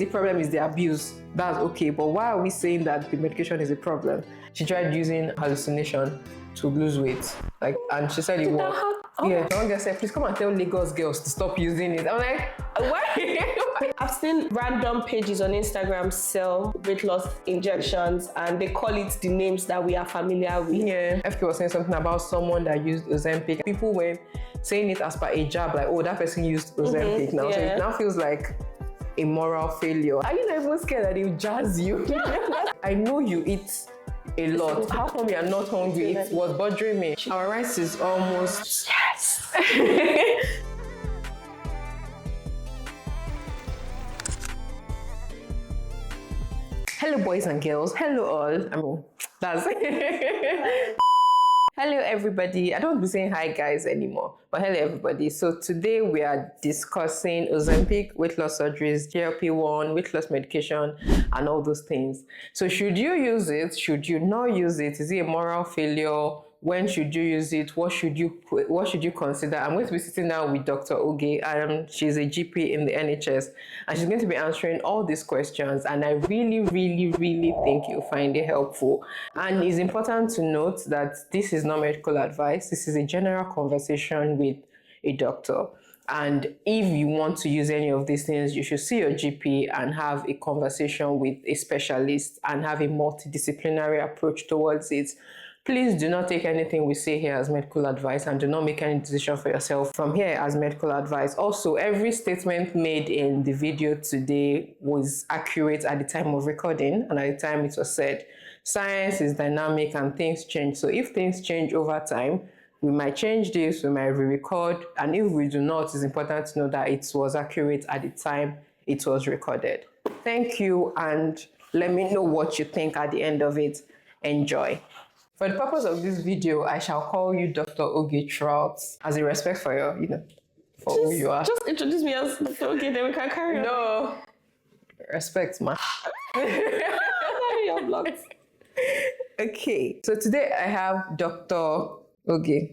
the problem is the abuse, that's okay. But why are we saying that the medication is a problem? She tried using hallucination to lose weight. And she said it worked. Yeah, one girl said, please come and tell Lagos girls to stop using it. I'm like, why? I've seen random pages on Instagram sell weight loss injections and they call it the names that we are familiar with. Yeah, FK was saying something about someone that used OZEMPIC. People were saying it as per a jab, like, oh, that person used OZEMPIC now. So it now feels like a moral failure. Are you not even scared that they'll jazz you? I know you eat a lot. How come you are not hungry? It was bothering me. Our rice is almost... Yes! Hello, boys and girls. Hello, all. I mean, that's... Hello, everybody. I don't be saying hi, guys, anymore. But hello, everybody. So today we are discussing OZEMPIC, weight loss surgeries, GLP-1, weight loss medication, and all those things. So should you use it? Should you not use it? Is it a moral failure? When should you use it? What should you consider? I'm going to be sitting down with Dr. Oge. She's a GP in the NHS, and she's going to be answering all these questions. And I really, really, really think you'll find it helpful. And it's important to note that this is not medical advice. This is a general conversation with a doctor. And if you want to use any of these things, you should see your GP and have a conversation with a specialist and have a multidisciplinary approach towards it. Please do not take anything we say here as medical advice and do not make any decision for yourself from here as medical advice. Also, every statement made in the video today was accurate at the time of recording and at the time it was said. Science is dynamic and things change. So if things change over time, we might change this, we might re-record, and if we do not, it's important to know that it was accurate at the time it was recorded. Thank you, and let me know what you think at the end of it. Enjoy. For the purpose of this video, I shall call you Dr. Oge Trout as a respect for your, for who you are. Just introduce me as Dr. Oge, then we can carry on. No. Respect, man. Your vlogs. Okay, so today I have Dr. Oge.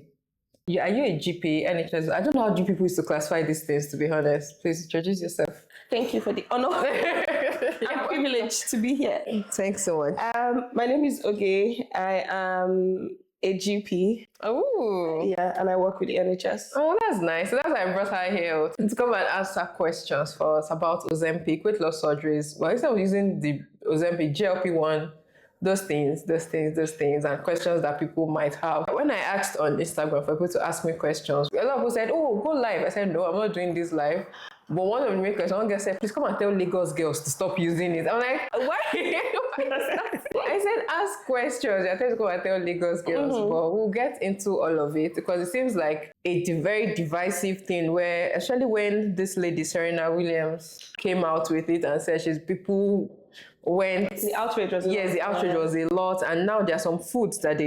Yeah, are you a GP, NHS? I don't know how GP used to classify these things, to be honest. Please introduce yourself. Thank you for the honor. I'm privileged to be here. Thanks so much. My name is Oge. I am a GP. Oh. Yeah, and I work with the NHS. Oh, that's nice. So that's why I brought her here to come and answer questions for us about OZEMPIC, weight loss surgeries. Well, instead of using the OZEMPIC, GLP-1, those things, and questions that people might have. When I asked on Instagram for people to ask me questions, a lot of people said, oh, go live. I said, no, I'm not doing this live. But one of the makers, one girl said, please come and tell Lagos girls to stop using it. I'm like, why? I said, ask questions. I said, come and tell Lagos girls. But we'll get into all of it because it seems like a very divisive thing where, especially when this lady, Serena Williams, came out with it and said people went... The outrage was a lot. Yes, the outrage was a lot. And now there are some foods that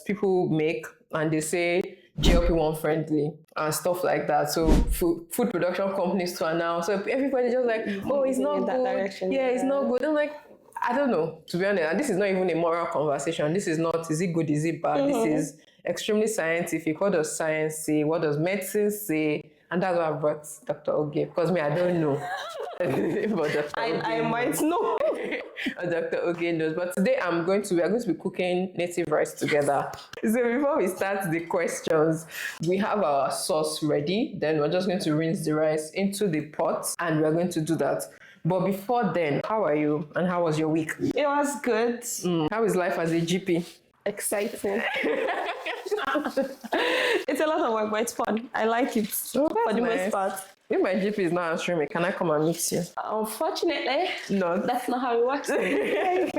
people make and they say GLP-1 friendly and stuff like that. So food production companies to announce. So everybody just like, oh, it's not good. Direction, yeah, it's not good. I'm like, I don't know, to be honest. And this is not even a moral conversation. This is not, is it good, is it bad? This is extremely scientific. What does science say? What does medicine say? And that's why I brought Dr. Oge, because I don't know. But I might know. Dr. Oge knows. But today we are going to be cooking native rice together. So before we start the questions, we have our sauce ready. Then we're just going to rinse the rice into the pot and we're going to do that. But before then, how are you and how was your week? It was good. How is life as a GP? Exciting. It's a lot of work, but it's fun. I like it for the most part. If my GP is not answering me, can I come and meet you? Unfortunately, no. That's not how it works. It's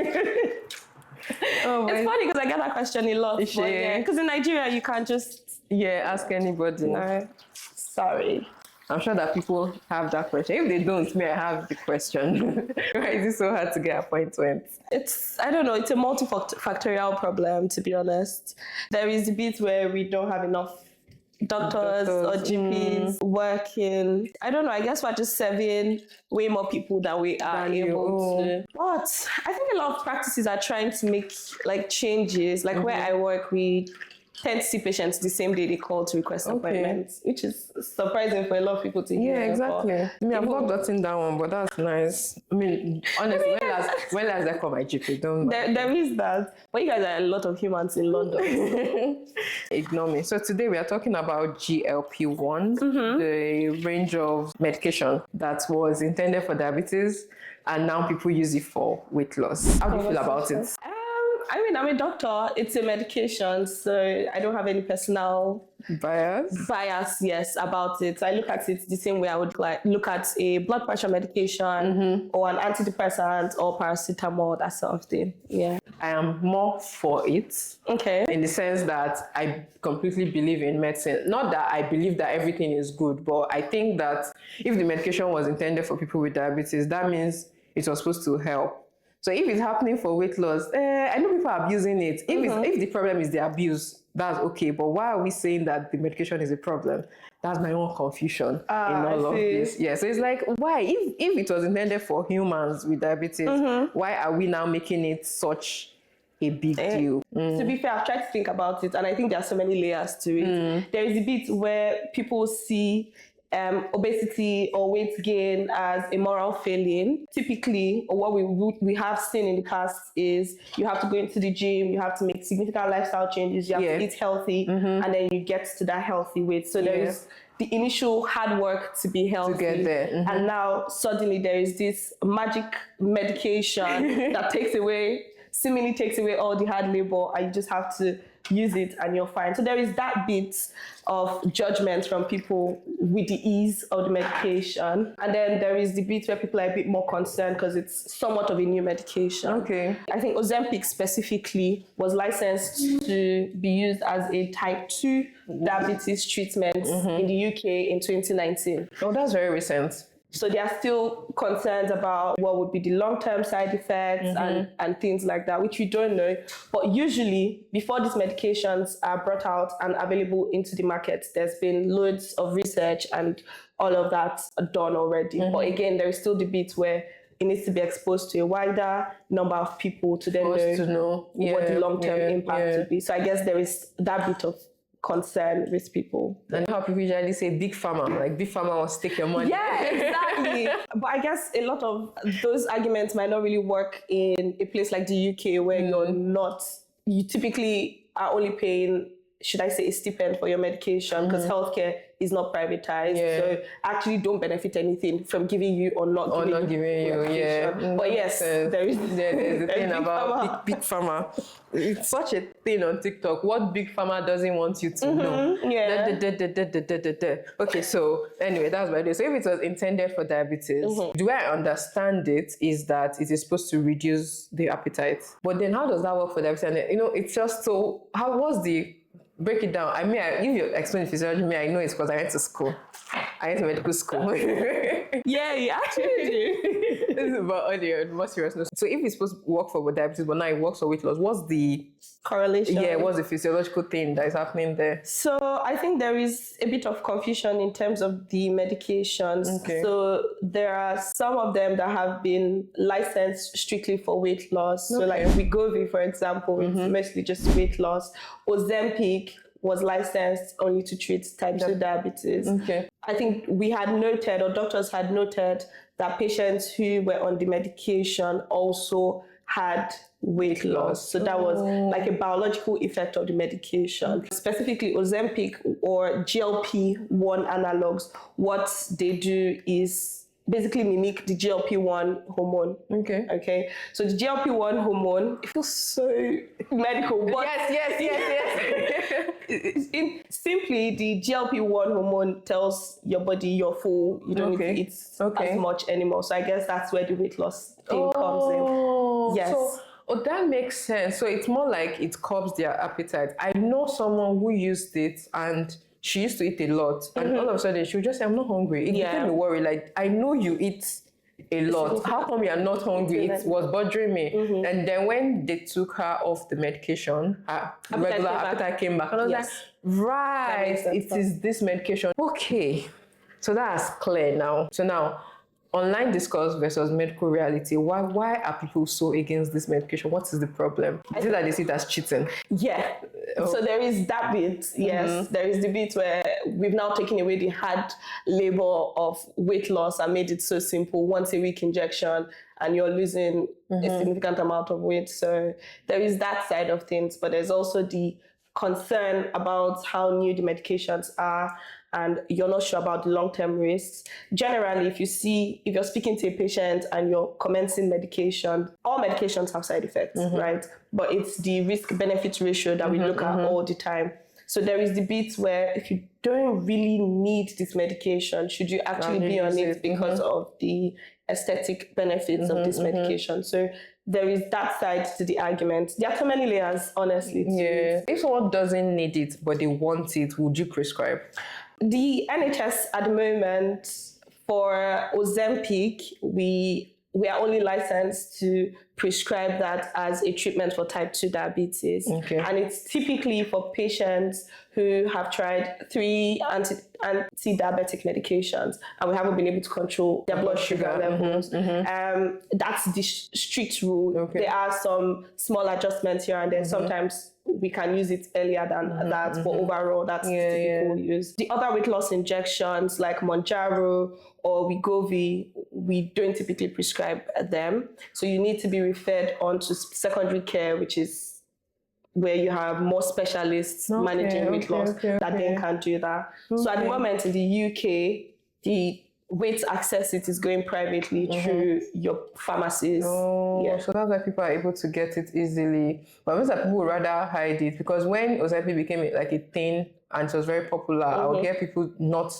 funny because I get that question a lot. Because in Nigeria, you can't just... ask anybody. No. Sorry. I'm sure that people have that question. If they don't, I have the question. Why is it so hard to get appointments? I don't know, it's a multifactorial problem, to be honest. There is a bit where we don't have enough doctors or GPs working. I don't know, I guess we're just serving way more people than we are able to. But I think a lot of practices are trying to make changes. Where I work, we tend to see patients the same day they call to request appointments, which is surprising for a lot of people to hear. Yeah, exactly. I mean, I've not gotten that one, but that's nice. I mean, honestly, when last I call my GP? There is that. But you guys are a lot of humans in London. Ignore me. So today we are talking about GLP-1, the range of medication that was intended for diabetes, and now people use it for weight loss. How do you feel about it? I mean, I'm a doctor. It's a medication, so I don't have any personal bias, yes, about it. I look at it the same way I would look at a blood pressure medication or an antidepressant or paracetamol, that sort of thing. Yeah. I am more for it. Okay. In the sense that I completely believe in medicine. Not that I believe that everything is good, but I think that if the medication was intended for people with diabetes, that means it was supposed to help. So if it's happening for weight loss, I know people are abusing it. If the problem is the abuse, that's okay. But why are we saying that the medication is a problem? That's my own confusion in all of this. Yeah, so it's like, why? If it was intended for humans with diabetes, why are we now making it such a big deal? To be fair, I've tried to think about it, and I think there are so many layers to it. There is a bit where people see obesity or weight gain as a moral failing. Typically, or what we have seen in the past is you have to go into the gym, you have to make significant lifestyle changes, you have to eat healthy, and then you get to that healthy weight. So there is the initial hard work to be healthy. To get there. And now suddenly there is this magic medication that seemingly takes away all the hard labor, and you just have to use it and you're fine. So there is that bit of judgment from people with the ease of the medication. And then there is the bit where people are a bit more concerned because it's somewhat of a new medication. Okay. I think OZEMPIC specifically was licensed to be used as a type 2 diabetes treatment in the UK in 2019. Oh, that's very recent. So there are still concerns about what would be the long-term side effects and things like that, which we don't know. But usually, before these medications are brought out and available into the market, there's been loads of research and all of that done already. But again, there is still the bit where it needs to be exposed to a wider number of people to then know what the long-term impact would be. So I guess there is that bit of concern with people. And how people usually say big pharma, like big pharma wants to take your money. Yeah, exactly. But I guess a lot of those arguments might not really work in a place like the UK where you typically are only paying, should I say, a stipend for your medication because healthcare is not privatized. So actually don't benefit anything from giving you or not giving you. But yes, there's the thing about big pharma. It's such a thing on TikTok. What big pharma doesn't want you to know. Okay, so anyway, that's what it is. So if it was intended for diabetes, the way I understand it is that it is supposed to reduce the appetite. But then how does that work for diabetes? And, it's just so, was the break it down? I mean, if you explain physiology, I know it's because I went to school. I went to medical school. Yeah, you actually do. This is about audio, more seriousness. So if it's supposed to work for diabetes, but now it works for weight loss, what's the correlation? Yeah, what's the physiological thing that is happening there? So I think there is a bit of confusion in terms of the medications. Okay. So there are some of them that have been licensed strictly for weight loss. So like Wegovy, for example, it's mostly just weight loss. OZEMPIC was licensed only to treat type 2 diabetes. Okay. I think we had noted, or doctors had noted, that patients who were on the medication also had weight loss. So that was like a biological effect of the medication. Specifically, OZEMPIC or GLP-1 analogs, what they do is basically mimic the GLP-1 hormone. Okay. So the GLP-1 hormone, it feels so medical, but simply the GLP-1 hormone tells your body you're full, you don't need to eat as much anymore. So I guess that's where the weight loss thing comes in. Yes. So, that makes sense. So it's more like it curbs their appetite. I know someone who used it and she used to eat a lot, and all of a sudden she would just say, I'm not hungry. It became a worry. Like, I know you eat a lot. How come you are not hungry? It was bothering me. And then when they took her off the medication, her regular appetite came back. And I was like, right, it is this medication. Okay, so that's clear now. So now, online discourse versus medical reality. Why are people so against this medication? What is the problem? Is it that they see it as cheating? Yeah. So there is that bit. Yes, there is the bit where we've now taken away the hard labor of weight loss and made it so simple. Once a week injection, and you're losing a significant amount of weight. So there is that side of things, but there's also the concern about how new the medications are, and you're not sure about the long-term risks. Generally, if you're speaking to a patient and you're commencing medication, all medications have side effects, right? But it's the risk-benefit ratio that we look at all the time. So there is the bit where if you don't really need this medication, should you actually be on it because of the aesthetic benefits of this medication? So there is that side to the argument. There are so many layers, honestly. If someone doesn't need it but they want it, would you prescribe? The NHS at the moment for OZEMPIC, we are only licensed to prescribe that as a treatment for type 2 diabetes. And it's typically for patients who have tried 3 anti-diabetic medications and we haven't been able to control their blood sugar levels. That's the strict rule. There are some small adjustments here and there. Sometimes we can use it earlier than that, but overall that's typical use. The other weight loss injections like Mounjaro or Wegovy, we don't typically prescribe them. So you need to be referred on to secondary care, which is where you have more specialists managing weight loss that then can do that. So at the moment in the UK, the way to access it is going privately through your pharmacies. So that's why people are able to get it easily. But most people would rather hide it, because when OZEMPIC became like a thing and it was very popular, I would hear people not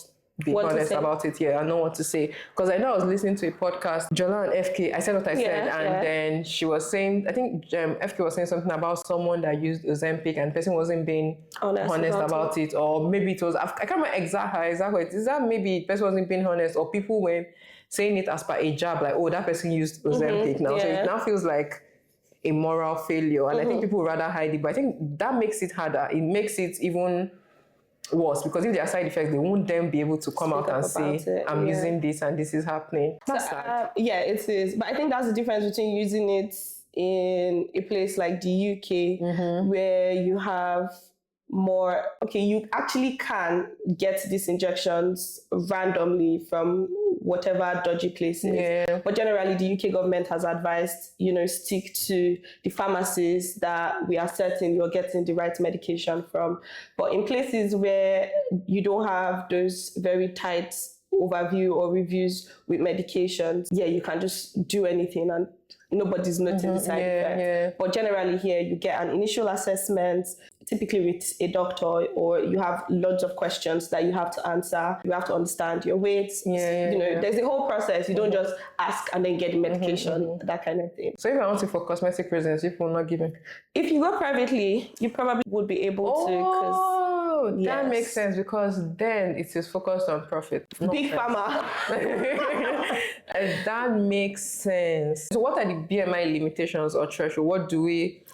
be honest about it. I know what to say. Because I know I was listening to a podcast, Jola and FK, I said what I said, and then she was saying, I think FK was saying something about someone that used Ozempic and the person wasn't being honest about it. Or maybe it was, I can't remember exactly. Is that maybe the person wasn't being honest, or people were saying it as per a jab, like, oh, that person used Ozempic now. So it now feels like a moral failure. And I think people would rather hide it. But I think that makes it harder. It makes it even worse, because if there are side effects, they won't then be able to come out and say, I'm using this and this is happening. That's sad. It is. But I think that's the difference between using it in a place like the UK, where you have more, you actually can get these injections randomly from whatever dodgy places. But generally, the UK government has advised, stick to the pharmacies that we are certain you're getting the right medication from. But in places where you don't have those very tight overview or reviews with medications, you can just do anything and nobody's noticing the side effects. But generally here, you get an initial assessment, typically with a doctor, or you have loads of questions that you have to answer. You have to understand your weight. There's a whole process. You don't just ask and then get the medication, that kind of thing. So if I want it for cosmetic reasons, people will not give it? If you go privately, you probably would be able to. That makes sense, because then it is focused on profit. Big pharma. That makes sense. So what are the BMI limitations or threshold? What do we...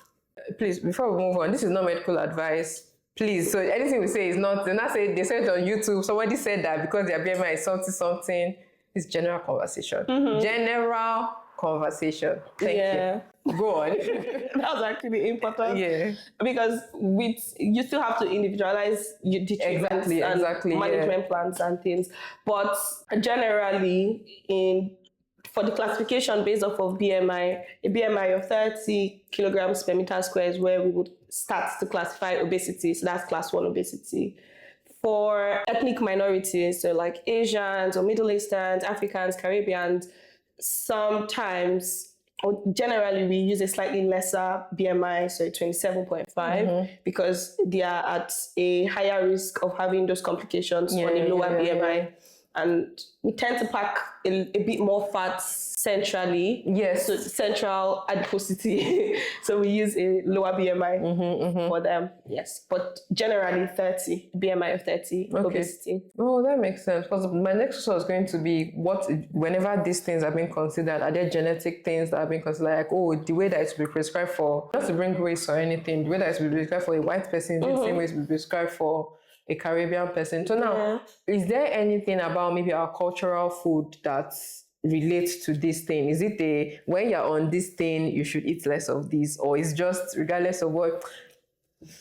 Please, before we move on, this is not medical advice. Please, so anything we say is not... They said it on YouTube, somebody said that because their BMI is something. It's general conversation. General conversation. Thank you. Go on. That was actually important. Because you still have to individualize the treatments and management plans and things. But generally, for the classification based off of BMI, a BMI of 30 kilograms per meter square is where we would start to classify obesity. So that's class 1 obesity. For ethnic minorities, so like Asians or Middle Easterns, Africans, Caribbeans, sometimes, or generally, we use a slightly lesser BMI, so 27.5, because they are at a higher risk of having those complications on a lower BMI. And we tend to pack a bit more fat centrally. So central adiposity. So we use a lower BMI for them. But generally 30, BMI of 30, obesity. Oh, that makes sense. Because my next question was going to be, whenever these things are being considered, are there genetic things that are being considered? Like, the way that it will be prescribed for, not to bring race or anything, the way that it will be prescribed for a white person, the same way it will be prescribed for a Caribbean person. So now, is there anything about maybe our cultural food that relate to this thing? Is it when you're on this thing, you should eat less of this, or is just regardless of what?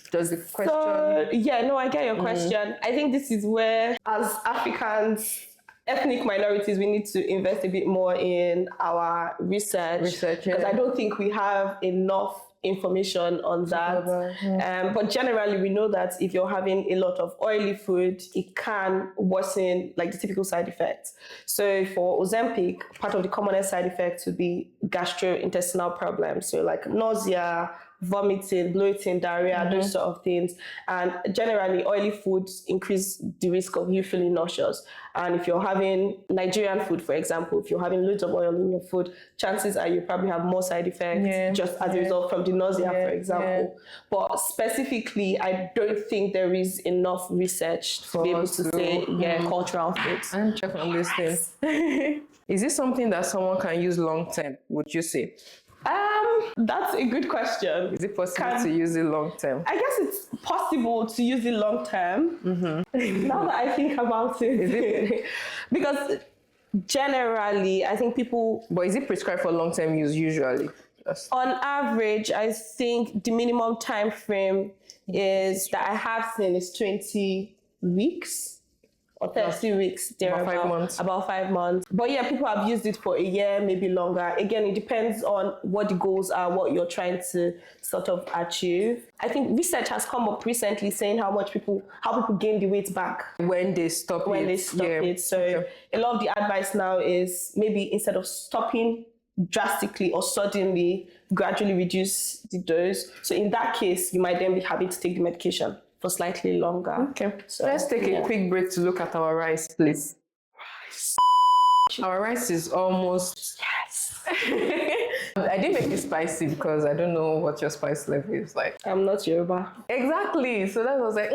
Does the question? So, yeah, no, I get your question. I think this is where, as Africans, ethnic minorities, we need to invest a bit more in our research. Because I don't think we have enough information on that. But generally, we know that if you're having a lot of oily food, it can worsen like the typical side effects. So for Ozempic, part of the commonest side effects would be gastrointestinal problems. So like nausea, vomiting, bloating, diarrhea, those sort of things. And generally, oily foods increase the risk of you feeling nauseous. And if you're having Nigerian food, for example, if you're having loads of oil in your food, chances are you probably have more side effects just as a result from the nausea, for example. But specifically, I don't think there is enough research to be able to say, cultural foods. I'm checking on this thing. Is this something that someone can use long term, would you say? That's a good question. Is it possible to use it long term? I guess it's possible to use it long term. Now that I think about it. Is it? Because generally, I think people... But is it prescribed for long term use usually? On average, I think the minimum time frame is that I have seen is 20 weeks. Or 30 weeks, about 5 months. About 5 months. But yeah, people have used it for a year, maybe longer. Again, it depends on what the goals are, what you're trying to sort of achieve. I think research has come up recently saying how people gain the weight back when they stop it. So a lot of the advice now is maybe instead of stopping drastically or suddenly, gradually reduce the dose. So in that case, you might then be having to take the medication for slightly longer. Okay, so let's take a quick break to look at our rice, please. Our rice is almost... Yes. I didn't make it spicy because I don't know what your spice level is like. I'm not Yoruba. Exactly. So that was like,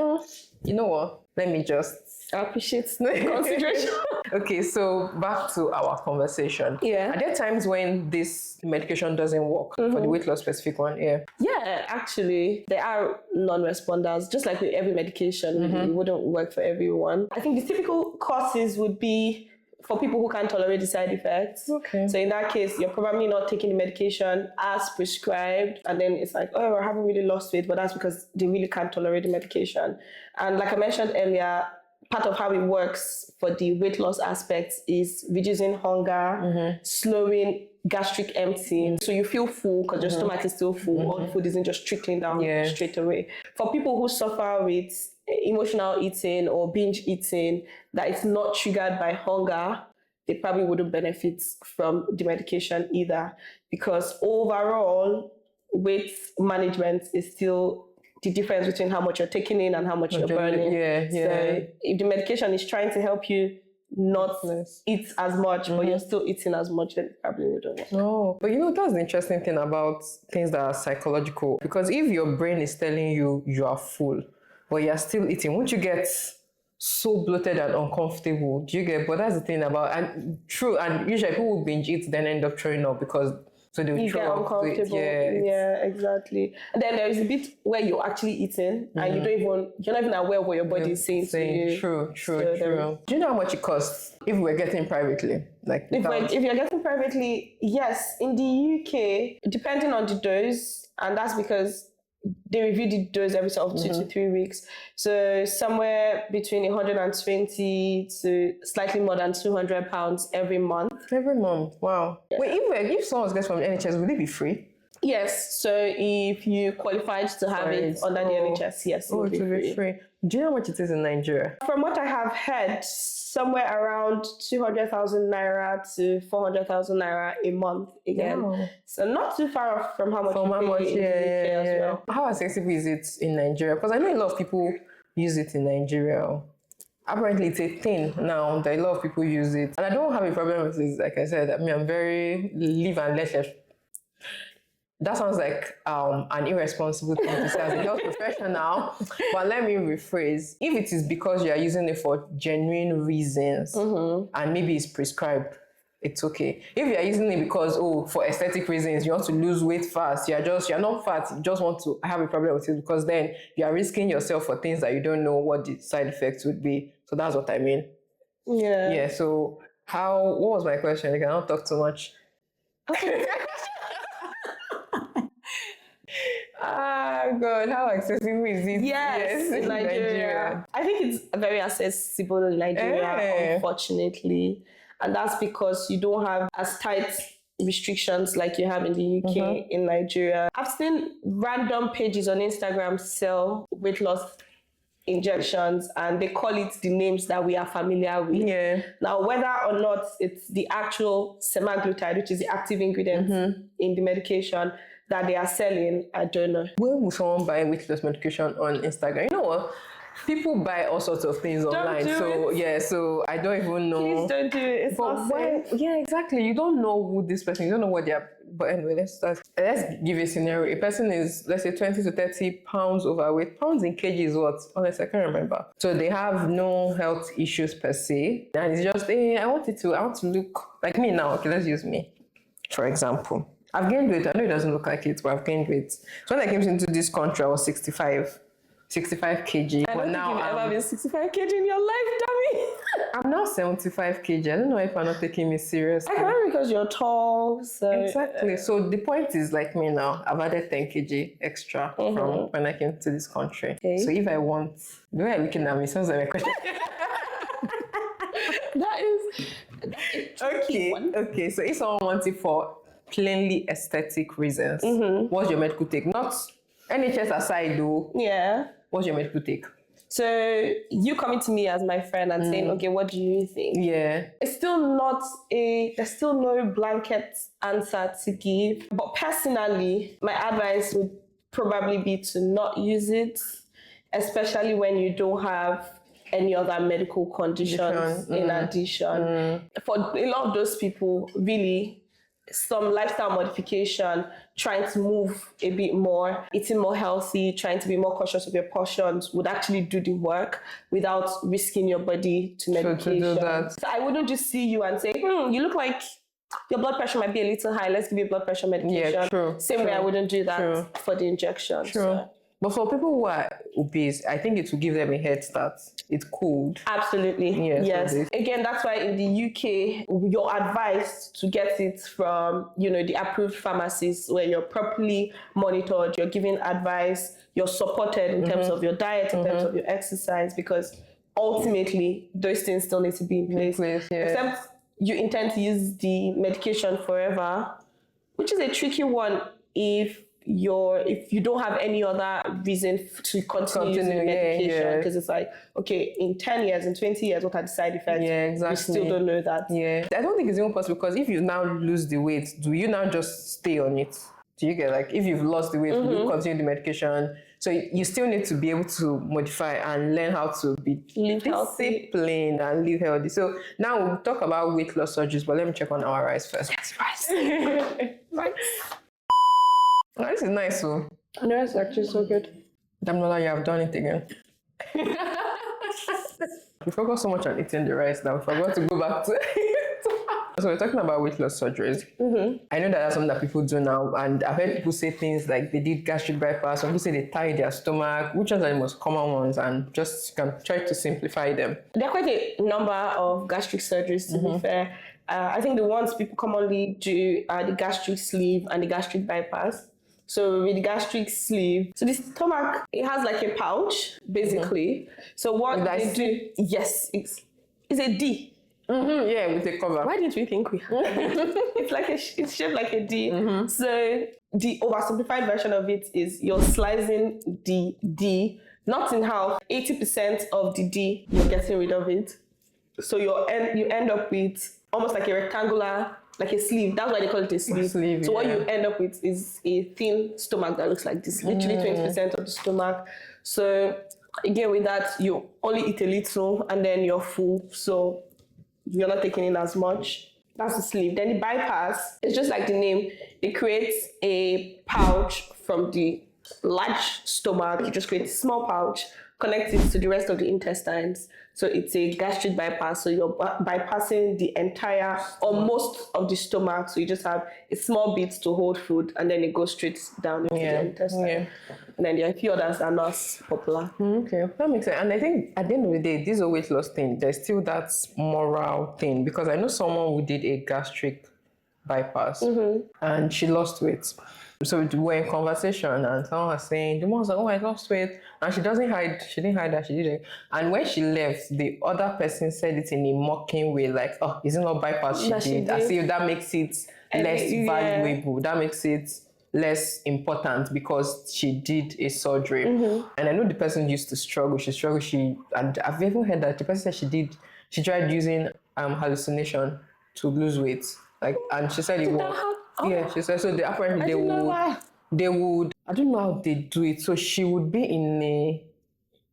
you know what? Let me just... I appreciate the consideration. Okay, so back to our conversation. Yeah. Are there times when this medication doesn't work for the weight loss specific one? Yeah. Yeah, actually, there are non-responders. Just like with every medication, it wouldn't work for everyone. I think the typical causes would be for people who can't tolerate the side effects. Okay. So in that case, you're probably not taking the medication as prescribed. And then it's like, oh, I haven't really lost weight, but that's because they really can't tolerate the medication. And like I mentioned earlier, part of how it works for the weight loss aspects is reducing hunger, slowing gastric emptying. So you feel full because your stomach is still full. All the food isn't just trickling down straight away. For people who suffer with emotional eating or binge eating that is not triggered by hunger, they probably wouldn't benefit from the medication either, because overall weight management is still the difference between how much you're taking in and how much you're burning. So if the medication is trying to help you not eat as much, but you're still eating as much, then probably wouldn't work. No, but that's the interesting thing about things that are psychological. Because if your brain is telling you you are full, but you're still eating, won't you get so bloated and uncomfortable? Do you get? But that's the thing about, and true, and usually people who binge eat then end up throwing up because so they you get uncomfortable. Yeah, exactly. And then there is a bit where you're actually eating and you're not even aware of what your body is saying to you. True. Do you know how much it costs if we're getting privately? Like if you're getting privately, yes. In the UK, depending on the dose, and that's because they review the dose every sort of 2 to 3 weeks. So somewhere between 120 to slightly more than £200 every month. Every month, wow. Yeah. Wait, if someone gets from the NHS, will it be free? Yes. So if you qualified to have it under the NHS, yes, it will be free. Do you know how much it is in Nigeria? From what I have heard, somewhere around 200,000 naira to 400,000 naira a month again. Wow. So not too far off from how much you pay in the UK as well. How accessible is it in Nigeria? Because I know a lot of people use it in Nigeria. Apparently it's a thing now that a lot of people use it. And I don't have a problem with it, like I said. I mean, I'm very live and let live. That sounds like an irresponsible thing to say as a health professional, but let me rephrase. If it is because you are using it for genuine reasons and maybe it's prescribed, it's okay. If you are using it because, for aesthetic reasons, you want to lose weight fast, you're not fat, you just want to have a problem with it, because then you are risking yourself for things that you don't know what the side effects would be. So that's what I mean. Yeah. So What was my question? I cannot talk too much. God, how accessible is it? Yes, in Nigeria. I think it's very accessible in Nigeria, unfortunately. And that's because you don't have as tight restrictions like you have in the UK, in Nigeria. I've seen random pages on Instagram sell weight loss injections, and they call it the names that we are familiar with. Yeah. Now, whether or not it's the actual semaglutide, which is the active ingredient in the medication that they are selling, I don't know. Where will someone buy weight loss medication on Instagram? You know what? People buy all sorts of things online. So I don't even know. Please don't do it. It's not safe. Yeah, exactly. You don't know who this person, you don't know what they are. But anyway, let's give a scenario. A person is, let's say, 20 to 30 pounds overweight. Pounds in kg is what? Honestly, I can't remember. So they have no health issues per se. And it's just, I want to look like me now. Okay, let's use me, for example. I've gained weight. I know it doesn't look like it, but I've gained weight. So when I came into this country, I was 65 kg. I don't think you've ever been 65 kg in your life, dummy. I'm now 75 kg. I don't know if I'm not taking me seriously. I can't because you're tall. So exactly. So the point is, like me now, I've added 10 kg extra from when I came to this country. Okay. So if I want, the way I'm looking at me sounds like a question. that is okay. One. Okay. So if someone wants it for plainly aesthetic reasons, what's your medical take? Not NHS aside though. Yeah. What's your medical take? So you coming to me as my friend and saying, okay, what do you think? Yeah. It's still there's still no blanket answer to give. But personally, my advice would probably be to not use it, especially when you don't have any other medical conditions in addition. For a lot of those people, really, some lifestyle modification, trying to move a bit more, eating more healthy, trying to be more cautious of your portions would actually do the work without risking your body to medication. To do that. So I wouldn't just see you and say, you look like your blood pressure might be a little high, let's give you blood pressure medication. Yeah, true. Same way I wouldn't do that for the injection. True. So. But for people who are obese, I think it will give them a head start. It could. Absolutely. Yes. Again, that's why in the UK, you're advised to get it from, the approved pharmacies where you're properly monitored, you're given advice, you're supported in terms of your diet, in terms of your exercise, because ultimately those things still need to be in place. Except you intend to use the medication forever, which is a tricky one if you don't have any other reason to continue using the medication, because it's like, okay, in 10 years, in 20 years, what are the side effects? Yeah, exactly. You still don't know that. Yeah. I don't think it's even possible, because if you now lose the weight, do you now just stay on it? Do you get, like, if you've lost the weight, will you continue the medication? So you still need to be able to modify and learn how to be disciplined and live healthy. So now we'll talk about weight loss surgeries, but let me check on our rice first. Yes, rice. Rice. Oh, this is nice, so. No, it's actually so good. Damola, you have done it again. We focus so much on eating the rice that we forgot to go back to it. So we're talking about weight loss surgeries. I know that that's something that people do now, and I've heard people say things like they did gastric bypass, some people say they tie their stomach. Which ones are the most common ones? And just can try to simplify them. There are quite a number of gastric surgeries, to be fair. I think the ones people commonly do are the gastric sleeve and the gastric bypass. So with the gastric sleeve, so the stomach, it has like a pouch, basically. So what they do, yes, it's a D. Yeah, with a cover. Why didn't we think we had? It's shaped like a D. So the oversimplified version of it is you're slicing the D, not in half. 80% of the D, you're getting rid of it. So you end up with almost like a rectangular, like a sleeve. That's why they call it a sleeve. So what you end up with is a thin stomach that looks like this, literally 20% of the stomach. So again, with that, you only eat a little and then you're full. So you're not taking in as much. That's the sleeve. Then the bypass, it's just like the name. It creates a pouch from the large stomach. You just create a small pouch connect it to the rest of the intestines. So it's a gastric bypass. So you're bypassing the entire or most of the stomach. So you just have a small bit to hold food, and then it goes straight down into the intestine. Yeah. And then there are a few others that are not as popular. Okay, that makes sense. And I think at the end of the day, this whole weight loss thing, there's still that moral thing, because I know someone who did a gastric bypass and she lost weight. So we were in conversation and someone was saying, the mom was like, oh, I lost weight. And she didn't hide that she did it. And when she left, the other person said it in a mocking way, like, oh, is it not bypass she did? As if that makes it less valuable. That makes it less important because she did a surgery. And I know the person used to struggle. And I've even heard that the person said she tried using hallucination to lose weight. Like, and she said it was. Yeah, she said so. Apparently they would. I don't know how they do it. So she would be in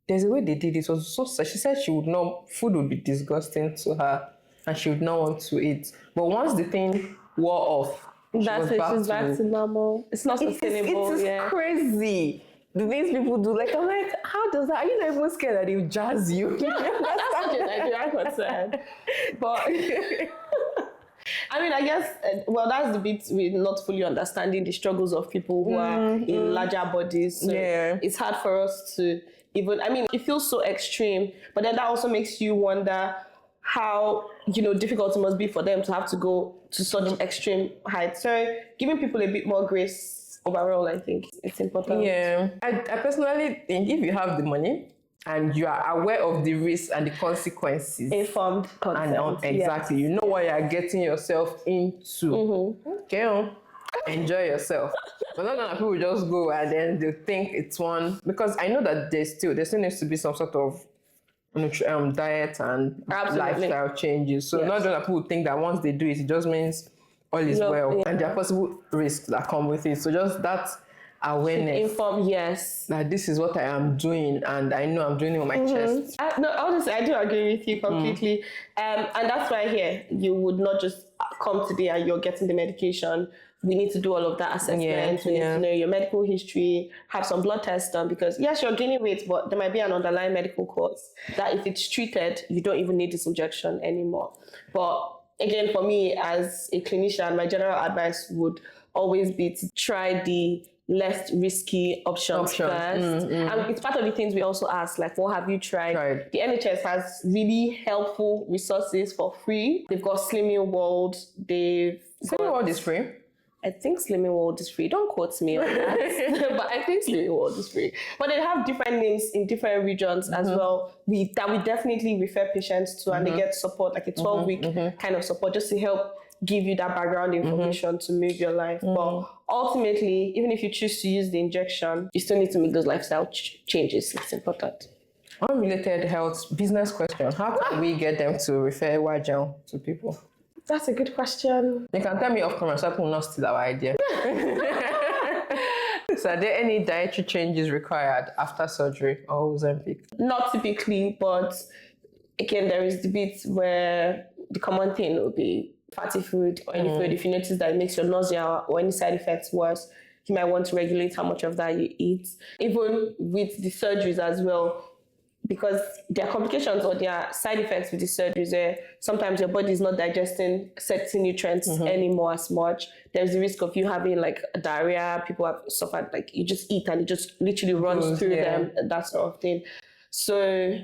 there's a way they did it. It was so. She said food would be disgusting to her, and she would not want to eat. But once the thing wore off, she's back to normal. It's not sustainable. It's crazy. The things people do, like, I'm like, how does that? Are you not even scared that they'll jazz you? That's such a Nigerian concern. But I mean, I guess, that's the bit with not fully understanding the struggles of people who are in larger bodies. So it's hard for us to even, I mean, it feels so extreme, but then that also makes you wonder how, difficult it must be for them to have to go to such extreme heights. So giving people a bit more grace overall, I think it's important. Yeah. I personally think if you have the money, and you are aware of the risks and the consequences. Informed consent. Exactly. You know what you are getting yourself into. Okay. Enjoy yourself. But not that people just go and then they think it's one. Because I know that there still needs to be some sort of diet and lifestyle changes. So not that people think that once they do it just means all is well. And there are possible risks that come with it. So just that awareness, that this is what I am doing, and I know I'm doing it on my chest. Honestly, I do agree with you completely. And that's why here you would not just come today and you're getting the medication. We need to do all of that assessment. We need to know your medical history, have some blood tests done, because yes, you're gaining weight, but there might be an underlying medical cause that if it's treated, you don't even need this injection anymore. But again, for me as a clinician, my general advice would always be to try the less risky options first. And it's part of the things we also ask, like, what have you tried? The NHS has really helpful resources for free. They've got Slimming World. Slimming World is free? I think Slimming World is free. Don't quote me on that. But I think Slimming World is free. But they have different names in different regions as well, that we definitely refer patients to, and they get support, like a 12-week kind of support, just to help give you that background information to move your life. But ultimately, even if you choose to use the injection, you still need to make those lifestyle changes. It's important. Unrelated health business question. How can we get them to refer Wagel to people? That's a good question. You can tell me off camera so I will not steal our idea. So are there any dietary changes required after surgery or OZEMPIC? Not typically, but again, there is the bit where the common thing will be fatty food or any food. If you notice that it makes your nausea or any side effects worse, you might want to regulate how much of that you eat. Even with the surgeries as well, because there are complications or there are side effects with the surgeries where sometimes your body is not digesting certain nutrients anymore as much. There's the risk of you having like diarrhea. People have suffered, like you just eat and it just literally runs through them, that sort of thing. So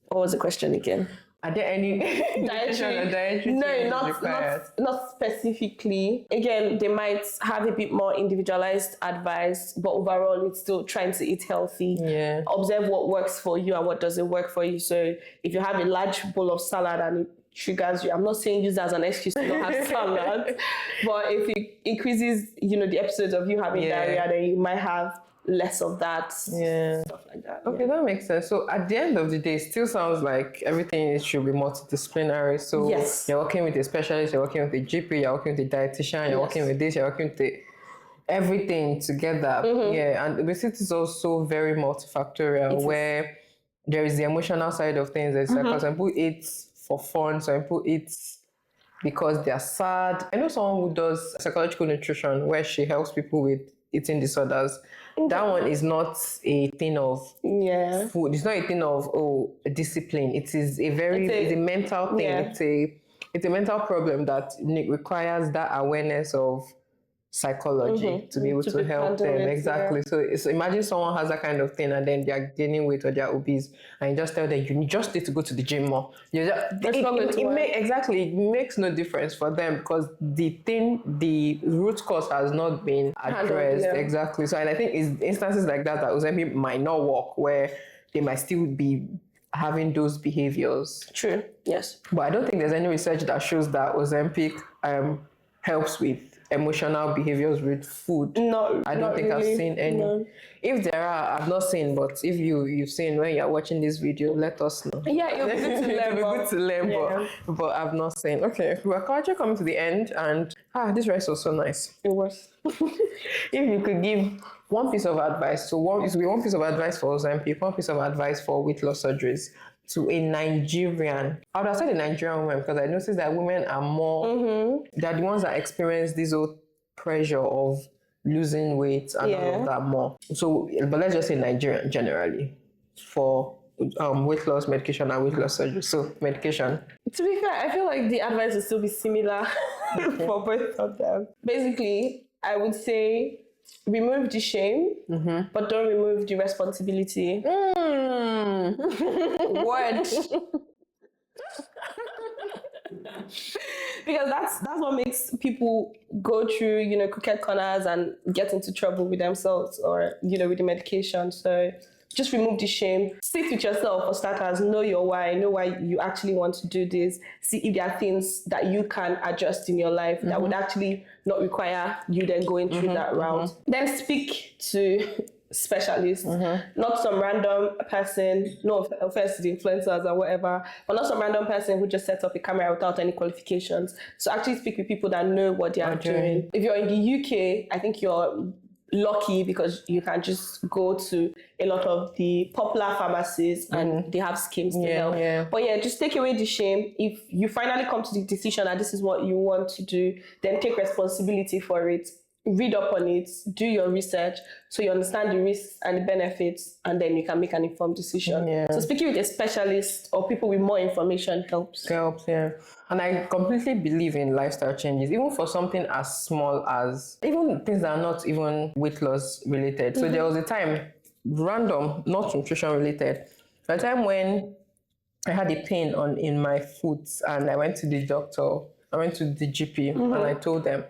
what was the question again? Are there any dietary No, not specifically. Again, they might have a bit more individualized advice, but overall, it's still trying to eat healthy. Yeah. Observe what works for you and what doesn't work for you. So if you have a large bowl of salad and it triggers you, I'm not saying use that as an excuse to not have salad, but if it increases, the episodes of you having diarrhea, then you might have less of that, stuff like that. Okay, that makes sense. So at the end of the day, it still sounds like everything should be multidisciplinary. So you're working with a specialist, you're working with a GP, you're working with a dietitian, you're working with this, you're working with everything together. And obesity is also very multifactorial, where there is the emotional side of things. There's like some people eat for fun, some people eat because they're sad. I know someone who does psychological nutrition where she helps people with eating disorders. That one is not a thing of food. It's not a thing of discipline. It is it's a mental thing. Yeah. It's a mental problem that requires that awareness of psychology to be able to help them. Exactly. So imagine someone has that kind of thing and then they're gaining weight or they're obese and you just tell them you just need to go to the gym more. It makes no difference for them because the root cause has not been addressed. Exactly. So and I think it's instances like that Ozempic might not work where they might still be having those behaviors. True. Yes. But I don't think there's any research that shows that Ozempic helps with emotional behaviors with food. No, I don't think really. I've seen any. No. If there are, I've not seen, but if you've seen when you're watching this video, let us know. Yeah, it'll be good to learn. It'll be good to learn, but I've not seen. Okay, we're actually coming to the end, and this rice was so nice. It was. If you could give one piece of advice, one piece of advice for Ozempic, one piece of advice for weight loss surgeries to a Nigerian, I would have said a Nigerian woman because I noticed that women are more, they're the ones that experience this whole pressure of losing weight and all of that more. So, but let's just say Nigerian generally for weight loss medication and weight loss surgery. So, medication. To be fair, I feel like the advice will still be similar for both of them. Basically, I would say remove the shame, but don't remove the responsibility. Word. Because that's what makes people go through, crooked corners and get into trouble with themselves or, with the medication. So just remove the shame. Sit with yourself for starters. Know your why. Know why you actually want to do this. See if there are things that you can adjust in your life that would actually not require you then going through that route. Then speak to specialists, not some random person, no offense to the influencers or whatever, but not some random person who just sets up a camera without any qualifications. So actually speak with people that know what they are doing. If you're in the UK, I think you're lucky because you can just go to a lot of the popular pharmacies and they have schemes to help. But just take away the shame. If you finally come to the decision that this is what you want to do, then take responsibility for it. Read up on it, do your research so you understand the risks and the benefits, and then you can make an informed decision. So speaking with a specialist or people with more information helps. And I completely believe in lifestyle changes, even for something as small as even things that are not even weight loss related. So there was a time, random, not nutrition related, a time when I had a pain in my foot and I went to the doctor, I went to the GP and I told them.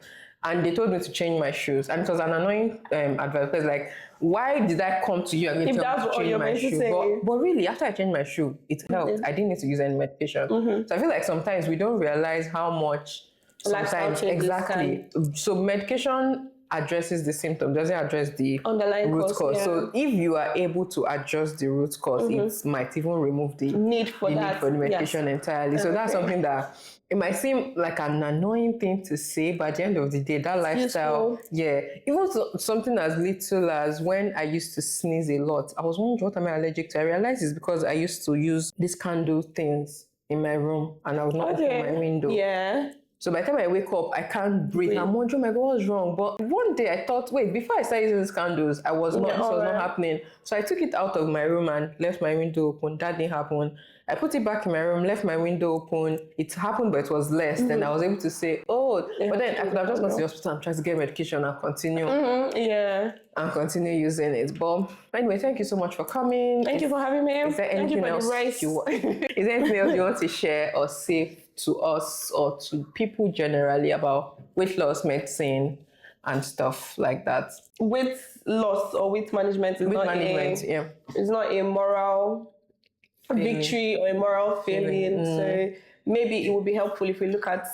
And they told me to change my shoes. And it was an annoying advice because, like, why did I come to you and tell me to change my shoe? But really, after I changed my shoe, it helped. I didn't need to use any medication. So I feel like sometimes we don't realize how much sometimes So medication addresses the symptom, doesn't address the underlying root cause. So if you are able to adjust the root cause, it might even remove the need for the medication entirely. So that's something that it might seem like an annoying thing to say, but at the end of the day, that lifestyle, even something as little as when I used to sneeze a lot, I was wondering what am I allergic to. I realized it's because I used to use these candle things in my room and I was not opening my window. So by the time I wake up, I can't breathe. I'm wondering, oh my God, what's wrong? But one day I thought, wait, before I started using these candles, this was not happening. So I took it out of my room and left my window open. That didn't happen. I put it back in my room, left my window open. It happened, but it was less. Then I was able to say, but then I could have just gone to the hospital and tried to get medication and continue. And continue using it. But anyway, thank you so much for coming. Thank you for having me. Is there anything else is there anything else you want to share or say to us or to people generally about weight loss medicine and stuff like that? Weight loss or weight management is it's not a moral victory or a moral failing. So maybe it would be helpful if we look at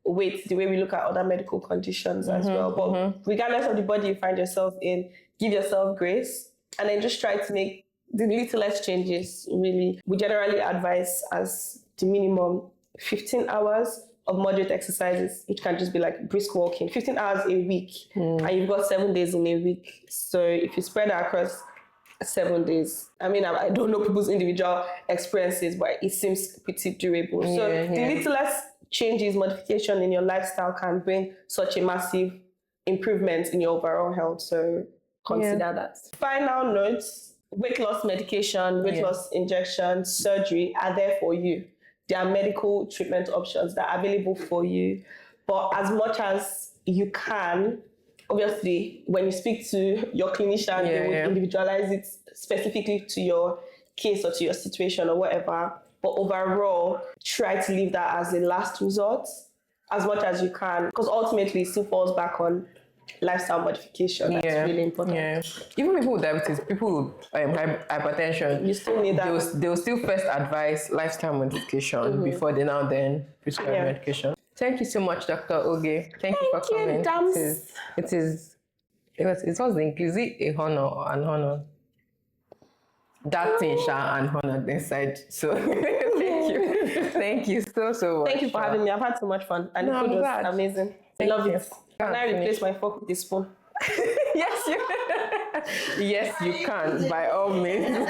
weight the way we look at other medical conditions as well. But regardless of the body you find yourself in, give yourself grace and then just try to make the littlest changes. Really, we generally advise as the minimum 15 hours of moderate exercises, which can just be like brisk walking, 15 hours a week, and you've got 7 days in a week. So if you spread that across 7 days, I mean, I don't know people's individual experiences, but it seems pretty durable. So the littlest changes, modification in your lifestyle can bring such a massive improvements in your overall health. So consider that. Final notes: weight loss medication, weight loss injection, surgery are there for you. There are medical treatment options that are available for you. But as much as you can, obviously, when you speak to your clinician, they will individualize it specifically to your case or to your situation or whatever. But overall, try to leave that as a last resort as much as you can, because ultimately it still falls back on lifestyle modification. That's really important. Yeah. Even people with diabetes, people with hypertension, You still need that. They'll still first advise lifestyle modification before they now then prescribe medication. Thank you so much, Dr. Oge. Thank you for coming. It was inclusive a honor and honor. That thing, Sha, and honor inside. So thank you so much. Thank you for having me. I've had so much fun, and the food was amazing. I love it. Can I replace my fork with a spoon? Yes, you can, by all means.